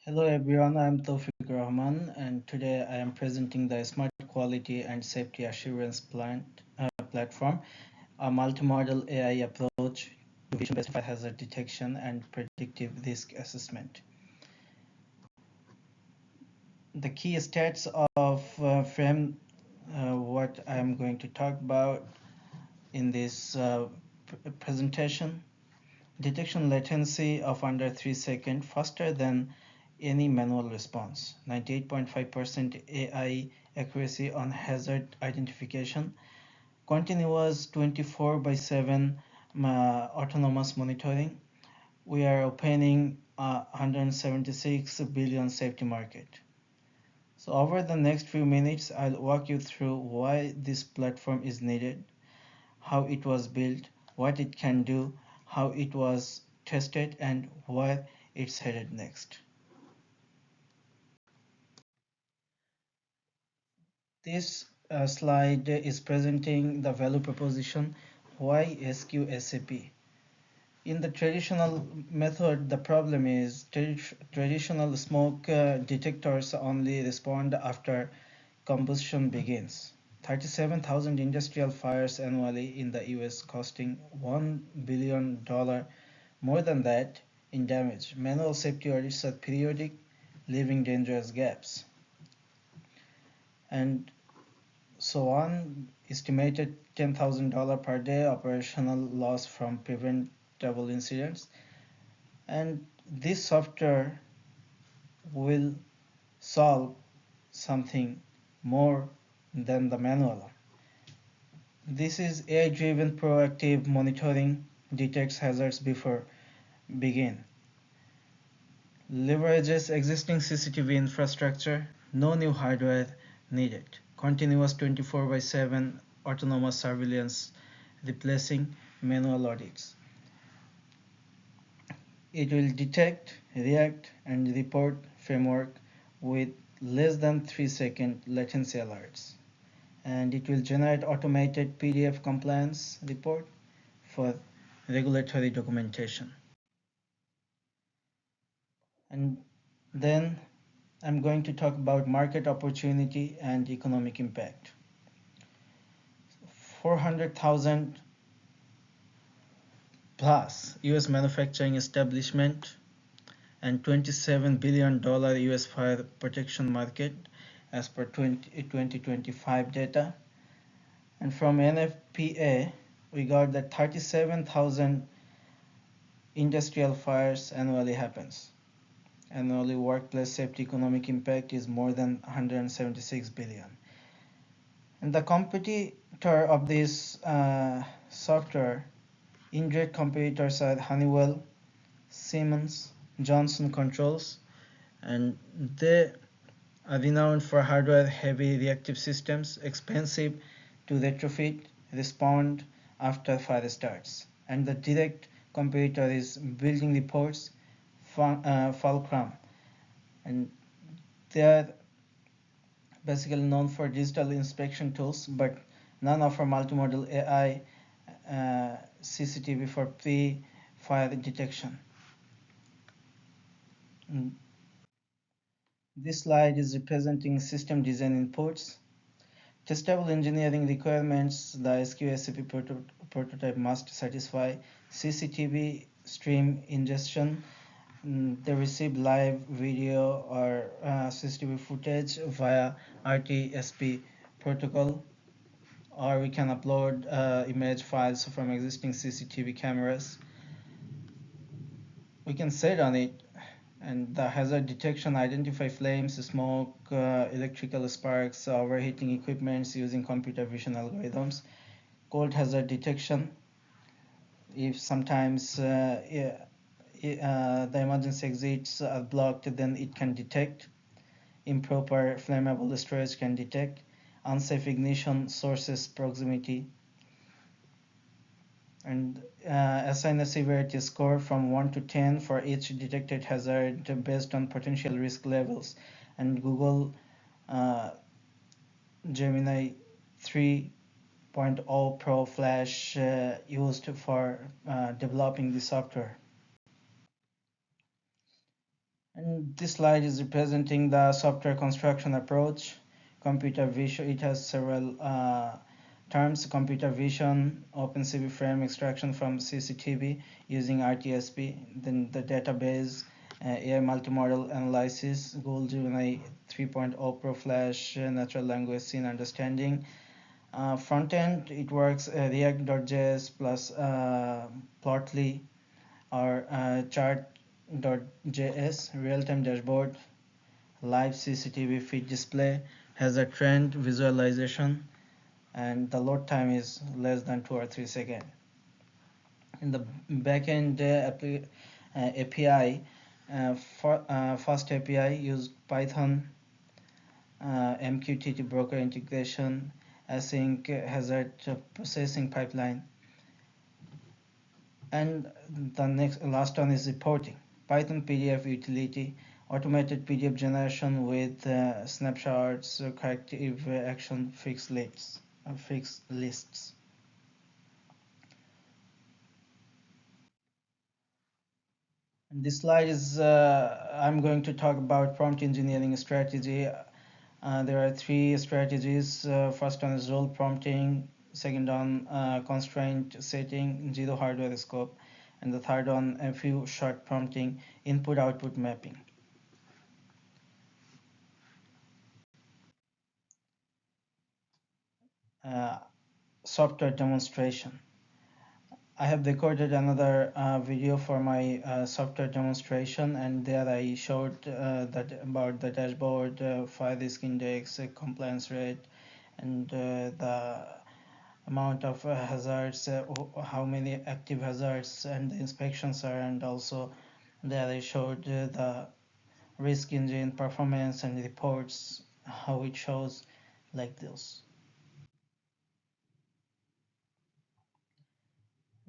Hello everyone, I'm Taufiqur Rahaman and today I am presenting the Smart Quality and Safety Assurance Platform, a multimodal AI approach to vision-based fire hazard detection and predictive risk assessment. The key stats of frame what I am going to talk about in this presentation. Detection latency of under 3 seconds, faster than any manual response. 98.5% AI accuracy on hazard identification. Continuous 24/7 autonomous monitoring. We are opening a 176 billion safety market. So over the next few minutes, I'll walk you through why this platform is needed, how it was built, what it can do, how it was tested, and where it's headed next. This slide is presenting the value proposition, why SQSAP. In the traditional method, the problem is traditional smoke detectors only respond after combustion begins. 37,000 industrial fires annually in the US, costing $1 billion, more than that in damage. Manual safety audits are periodic, leaving dangerous gaps. And so on, estimated $10,000 per day operational loss from preventable incidents. And this software will solve something more than the manual. This is AI-driven proactive monitoring, detects hazards before begin. Leverages existing CCTV infrastructure, no new hardware needed. Continuous 24/7 autonomous surveillance, replacing manual audits. It will detect, react, and report framework with less than 3-second latency alerts. And it will generate automated PDF compliance report for regulatory documentation. And then I'm going to talk about market opportunity and economic impact. 400,000 plus US manufacturing establishment and $27 billion US fire protection market as per 2025 data. And from NFPA, we got that 37,000 industrial fires annually happens. Annually workplace safety economic impact is more than 176 billion. And the competitor of this software, indirect competitors are Honeywell, Siemens, Johnson Controls, and they are renowned for hardware-heavy reactive systems, expensive to retrofit, respond after fire starts. And the direct competitor is Building Reports, Fulcrum, and they are basically known for digital inspection tools, but none offer multimodal AI CCTV for pre-fire detection. This slide is representing system design inputs. Testable engineering requirements: the SQSAP prototype must satisfy CCTV stream ingestion. They receive live video or CCTV footage via RTSP protocol, or we can upload image files from existing CCTV cameras. We can set on it, and the hazard detection: identify flames, smoke, electrical sparks, overheating equipments using computer vision algorithms. Cold hazard detection: if sometimes the emergency exits are blocked, then it can detect. Improper flammable storage can detect. Unsafe ignition sources proximity. And assign a severity score from 1 to 10 for each detected hazard based on potential risk levels. And Google Gemini 3.0 Pro Flash used for developing the software. And this slide is representing the software construction approach. Computer vision, it has several terms: computer vision, OpenCV frame extraction from CCTV using RTSP, then the database, AI multimodal analysis, Google Gemini 3.0 Pro Flash, natural language scene understanding. Front end, it works React.js plus Plotly or chart.js, real-time dashboard, live CCTV feed display, has a trend visualization, and the load time is less than 2 or 3 seconds. In the backend API, first API used Python, MQTT broker integration, async hazard processing pipeline, and the last one is reporting. Python PDF utility, automated PDF generation with snapshots, corrective action, fixed lists. And this slide is I'm going to talk about prompt engineering strategy. There are three strategies. First one is role prompting, second one constraint setting, zero hardware scope, and the third one a few short prompting, input output mapping. Software demonstration. I have recorded another video for my software demonstration, and there I showed that about the dashboard, fire risk index, compliance rate, and the amount of hazards, how many active hazards and the inspections are, and also there I showed the risk engine performance and reports, how it shows like this.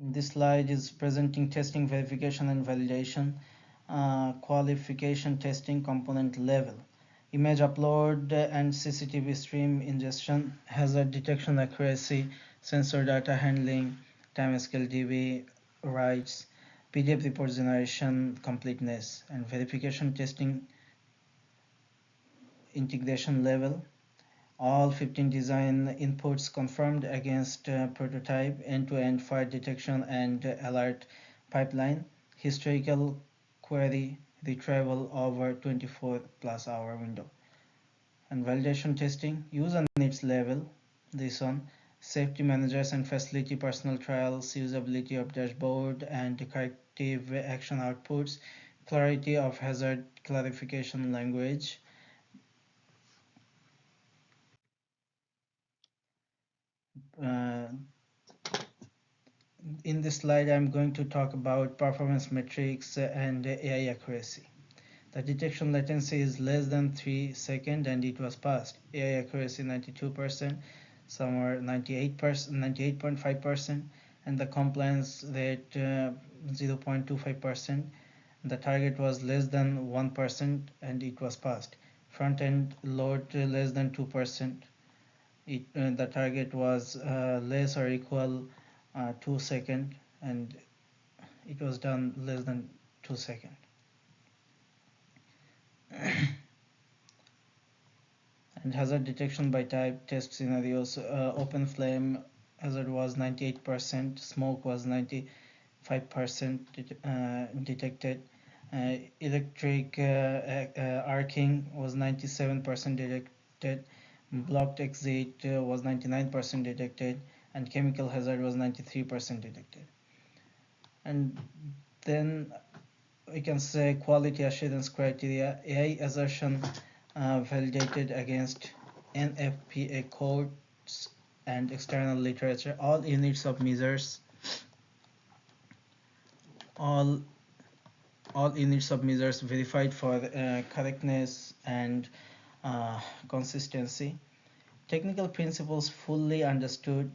This slide is presenting testing, verification, and validation. Qualification testing component level. Image upload and CCTV stream ingestion, hazard detection accuracy, sensor data handling, timescale DB, writes, PDF report generation completeness, and verification testing integration level. All 15 design inputs confirmed against prototype, end-to-end fire detection and alert pipeline, historical query retrieval over 24 plus hour window. And validation testing, user needs level, this one, safety managers and facility personal trials, usability of dashboard and corrective action outputs, clarity of hazard clarification language. In this slide, I'm going to talk about performance metrics and AI accuracy. The detection latency is less than 3 seconds and it was passed. AI accuracy 92%, somewhere 98%, 98.5%, and the compliance rate 0.25%. The target was less than 1% and it was passed. Front end load less than 2%. The target was less or equal 2 seconds and it was done less than 2 seconds. And hazard detection by type test scenarios, open flame hazard was 98%, smoke was 95% detected, electric arcing was 97% detected, blocked exit was 99% detected, and chemical hazard was 93% detected. And then we can say quality assurance criteria, AI assertion validated against NFPA codes and external literature, all units of measures verified for correctness and consistency, technical principles fully understood,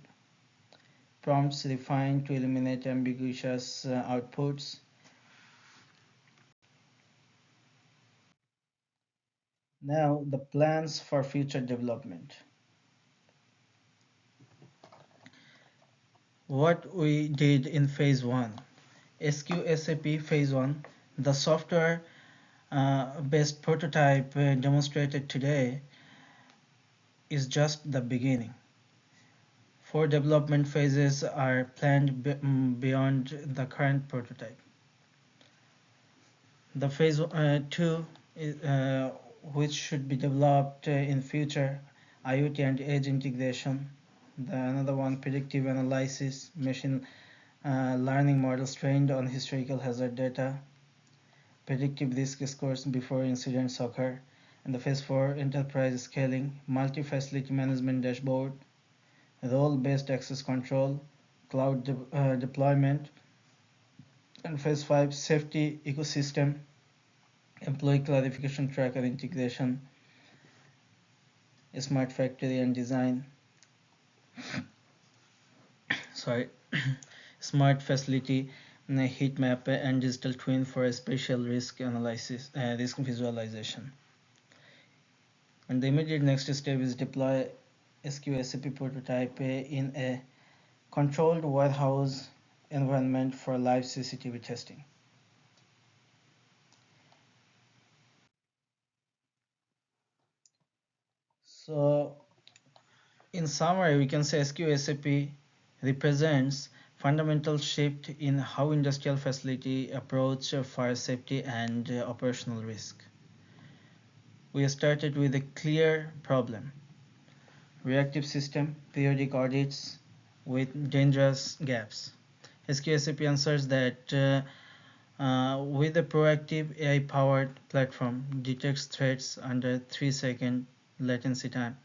prompts refined to eliminate ambiguous outputs. Now the plans for future development. What we did in phase 1. SQSAP phase 1. The software based prototype demonstrated today is just the beginning. 4 development phases are planned beyond the current prototype. The phase 2 is, which should be developed in future, IoT and edge integration. Another one, predictive analysis, machine learning models trained on historical hazard data, predictive risk scores before incidents occur. And the phase 4, enterprise scaling, multi-facility management dashboard, role-based access control, cloud deployment. And phase 5, safety ecosystem, employee clarification tracker integration, smart factory and design, sorry, smart facility heat map and digital twin for a spatial risk analysis, risk visualization. And the immediate next step is deploy SQSAP prototype in a controlled warehouse environment for live CCTV testing. So in summary, we can say SQSAP represents fundamental shift in how industrial facility approach fire safety and operational risk. We started with a clear problem: reactive system, periodic audits with dangerous gaps. SQSAP answers that with a proactive AI-powered platform, detects threats under 3-second latency time,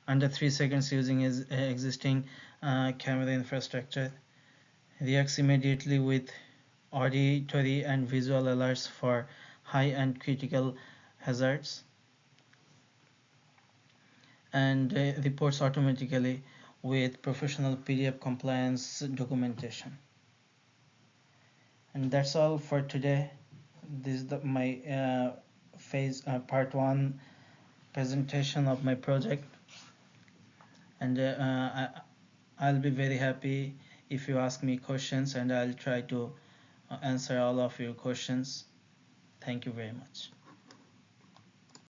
under 3 seconds using existing camera infrastructure, reacts immediately with auditory and visual alerts for high and critical hazards, and reports automatically with professional PDF compliance documentation. And that's all for today. This is my phase part 1 presentation of my project, and I'll be very happy if you ask me questions, and I'll try to answer all of your questions. Thank you very much.